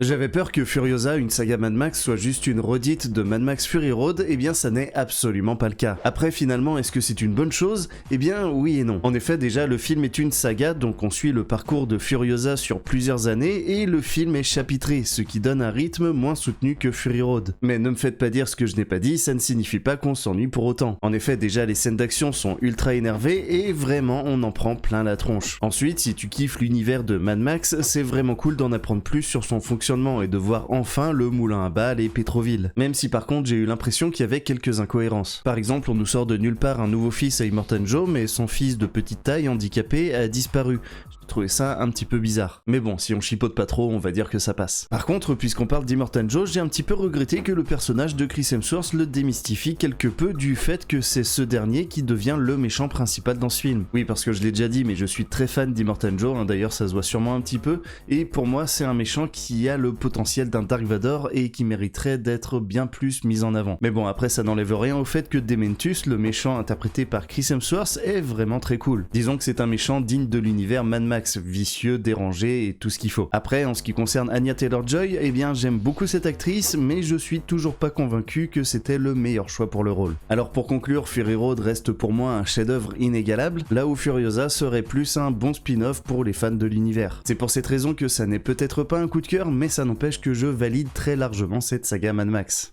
J'avais peur que Furiosa, une saga Mad Max, soit juste une redite de Mad Max Fury Road, et bien ça n'est absolument pas le cas. Après finalement, est-ce que c'est une bonne chose? Eh bien oui et non. En effet déjà le film est une saga, donc on suit le parcours de Furiosa sur plusieurs années, et le film est chapitré, ce qui donne un rythme moins soutenu que Fury Road. Mais ne me faites pas dire ce que je n'ai pas dit, ça ne signifie pas qu'on s'ennuie pour autant. En effet déjà les scènes d'action sont ultra énervées, et vraiment on en prend plein la tronche. Ensuite, si tu kiffes l'univers de Mad Max, c'est vraiment cool d'en apprendre plus sur son fonctionnement et de voir enfin le moulin à balles et Pétroville. Même si par contre j'ai eu l'impression qu'il y avait quelques incohérences. Par exemple, on nous sort de nulle part un nouveau fils à Immortan Joe, mais son fils de petite taille handicapé a disparu. J'ai trouvé ça un petit peu bizarre. Mais bon, si on chipote pas trop, on va dire que ça passe. Par contre, puisqu'on parle d'Immortan Joe, j'ai un petit peu regretté que le personnage de Chris Hemsworth le démystifie quelque peu du fait que c'est ce dernier qui devient le méchant principal dans ce film. Oui, parce que je l'ai déjà dit, mais je suis très fan d'Immortan Joe, hein, d'ailleurs ça se voit sûrement un petit peu, et pour moi c'est un méchant qui a le potentiel d'un Dark Vador et qui mériterait d'être bien plus mis en avant. Mais bon, après ça n'enlève rien au fait que Dementus, le méchant interprété par Chris Hemsworth, est vraiment très cool. Disons que c'est un méchant digne de l'univers Mad Max, vicieux, dérangé et tout ce qu'il faut. Après, en ce qui concerne Anya Taylor-Joy, eh bien j'aime beaucoup cette actrice, mais je suis toujours pas convaincu que c'était le meilleur choix pour le rôle. Alors pour conclure, Fury Road reste pour moi un chef-d'œuvre inégalable, là où Furiosa serait plus un bon spin-off pour les fans de l'univers. C'est pour cette raison que ça n'est peut-être pas un coup de cœur, mais ça n'empêche que je valide très largement cette saga Mad Max.